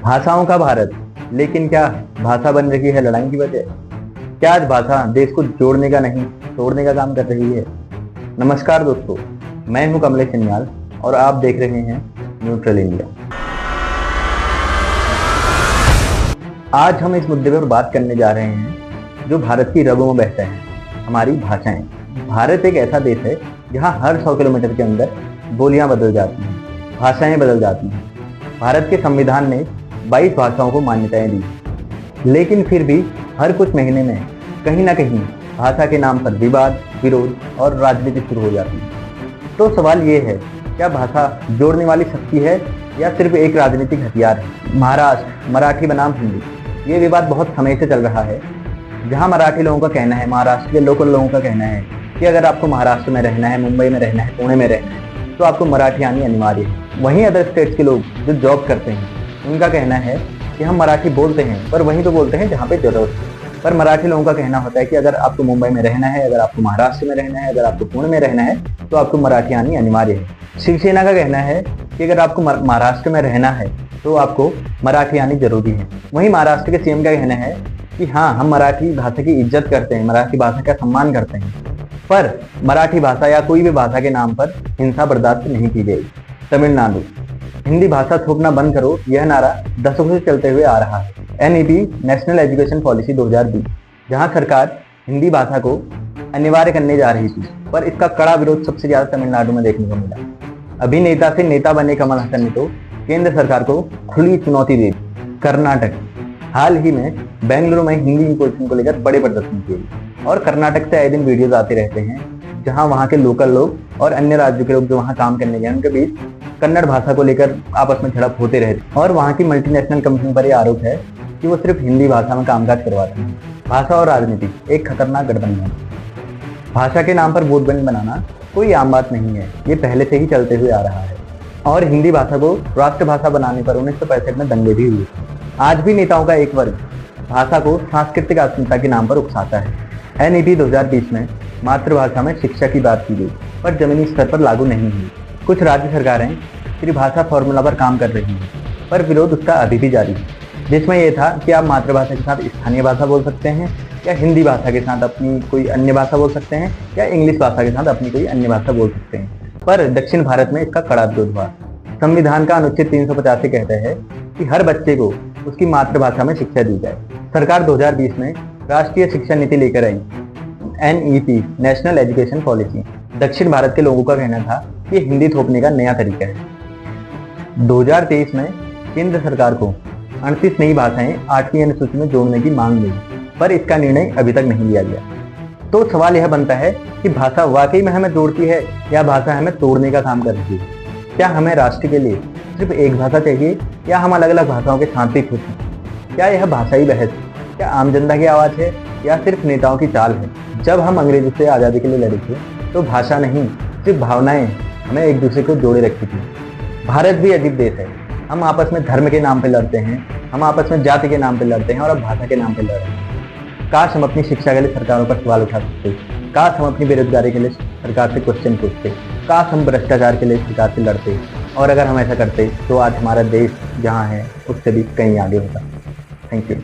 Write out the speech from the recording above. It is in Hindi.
भाषाओं का भारत, लेकिन क्या भाषा बन रही है लड़ाई की वजह? क्या आज भाषा देश को जोड़ने का नहीं तोड़ने का काम कर रही है? नमस्कार दोस्तों, मैं हूं कमलेश सन्याल और आप देख रहे हैं न्यूट्रल इंडिया। आज हम इस मुद्दे पर बात करने जा रहे हैं जो भारत की रगों में बहता है, हमारी भाषाएं। भारत एक ऐसा देश है जहां हर 100 किलोमीटर के अंदर बोलियां बदल जाती हैं, भाषाएं बदल जाती हैं। भारत के संविधान ने 22 भाषाओं को मान्यताएं दी, लेकिन फिर भी हर कुछ महीने में कहीं ना कहीं भाषा के नाम पर विवाद, विरोध और राजनीति शुरू हो जाती है। तो सवाल ये है, क्या भाषा जोड़ने वाली शक्ति है या सिर्फ एक राजनीतिक हथियार है? महाराष्ट्र, मराठी बनाम हिंदी, ये विवाद बहुत समय से चल रहा है। जहां मराठी लोगों का कहना है, महाराष्ट्र के लोकल लोगों का कहना है कि अगर आपको महाराष्ट्र में रहना है, मुंबई में रहना है, पुणे में रहना है, तो आपको मराठी आनी अनिवार्य है। वहीं अदर स्टेट्स के लोग जो जॉब करते हैं, उनका कहना है कि हम मराठी बोलते हैं, पर वहीं तो बोलते हैं जहाँ पे जरूरत है। पर मराठी लोगों का कहना होता है कि अगर आपको मुंबई में रहना है, अगर आपको महाराष्ट्र में रहना है, अगर आपको पुणे में रहना है, तो आपको मराठी आनी अनिवार्य है। शिवसेना का कहना है कि अगर आपको महाराष्ट्र में रहना है तो आपको मराठी आनी जरूरी है। वहीं महाराष्ट्र के सीएम का कहना है कि हाँ, हम मराठी भाषा की इज्जत करते हैं, मराठी भाषा का सम्मान करते हैं, पर मराठी भाषा या कोई भी भाषा के नाम पर हिंसा बर्दाश्त नहीं की गई। तमिलनाडु, हिंदी भाषा थोपना बंद करो, यह नारा दशकों से चलते हुए आ रहा है। एनईपी नेशनल एजुकेशन पॉलिसी 2020, जहां सरकार हिंदी भाषा को अनिवार्य करने जा रही थी, पर इसका कड़ा विरोध सबसे ज्यादा तमिलनाडु में देखने को मिला। अभिनेता से नेता बने कमल हसन ने तो केंद्र सरकार को खुली चुनौती दी। कर्नाटक, हाल ही में बेंगलुरु में हिंदी इंपोजिशन को लेकर बड़े प्रदर्शन किए और कर्नाटक से आए दिन वीडियोज आते रहते हैं जहां वहां के लोकल लोग और अन्य राज्यों के लोग जो वहां काम करने गए उनके बीच कन्नड़ भाषा को लेकर आपस में झड़प होते रहते। और वहां की मल्टीनेशनल कंपनी पर यह आरोप है कि वो सिर्फ हिंदी भाषा में कामकाज करवाते हैं। भाषा और राजनीति एक खतरनाक गठबंधन। भाषा के नाम पर वोट बैंक बनाना कोई आम बात नहीं है, ये पहले से ही चलते हुए आ रहा है। और हिंदी भाषा को राष्ट्रभाषा बनाने पर 1965 में दंगे भी हुए। आज भी नेताओं का एक वर्ग भाषा को सांस्कृतिक अस्मिता के नाम पर उकसाता है। एनईपी 2020 में मातृभाषा में शिक्षा की बात की गई, पर जमीनी स्तर पर लागू नहीं हुई। कुछ राज्य सरकारें त्रिभाषा फॉर्मूला पर काम कर रही हैं, पर विरोध उसका अभी भी जारी है, जिसमें यह था कि आप मातृभाषा के साथ स्थानीय भाषा बोल सकते हैं या हिंदी भाषा के साथ अपनी कोई अन्य भाषा बोल सकते हैं या इंग्लिश भाषा के साथ अपनी कोई अन्य भाषा बोल सकते हैं। पर दक्षिण भारत में इसका कड़ा विरोध हुआ। संविधान का अनुच्छेद 385 कहता है कि हर बच्चे को उसकी मातृभाषा में शिक्षा दी जाए। सरकार 2020 में राष्ट्रीय शिक्षा नीति लेकर आई, एनईपी नेशनल एजुकेशन पॉलिसी। दक्षिण भारत के लोगों का कहना था कि हिंदी थोपने का नया तरीका है। 2023 में केंद्र सरकार को 38 नई भाषाएं 8वीं अनुसूची में जोड़ने की मांग हुई, पर इसका निर्णय अभी तक नहीं लिया गया। तो सवाल यह बनता है कि भाषा वाकई में हमें जोड़ती है या भाषा हमें तोड़ने का काम कर रही है? क्या हमें राष्ट्र के लिए सिर्फ एक भाषा चाहिए या हम अलग अलग भाषाओं के साथ भी खुश हैं? क्या यह भाषाई बहस क्या आम जनता की आवाज़ है या सिर्फ नेताओं की चाल है? जब हम अंग्रेजों से आज़ादी के लिए लड़े थे तो भाषा नहीं, सिर्फ भावनाएं हमें एक दूसरे को जोड़े रखती थी। भारत भी अजीब देश है। हम आपस में धर्म के नाम पर लड़ते हैं, हम आपस में जाति के नाम पर लड़ते हैं और अब भाषा के नाम पर लड़ रहे हैं। काश हम अपनी शिक्षा के लिए सरकारों पर सवाल उठा सकते, काश हम अपनी बेरोजगारी के लिए सरकार से क्वेश्चन पूछते, काश हम भ्रष्टाचार के लिए सरकार से लड़ते। और अगर हम ऐसा करते तो आज हमारा देश जहाँ है उससे भी कहीं आगे होता। Thank you.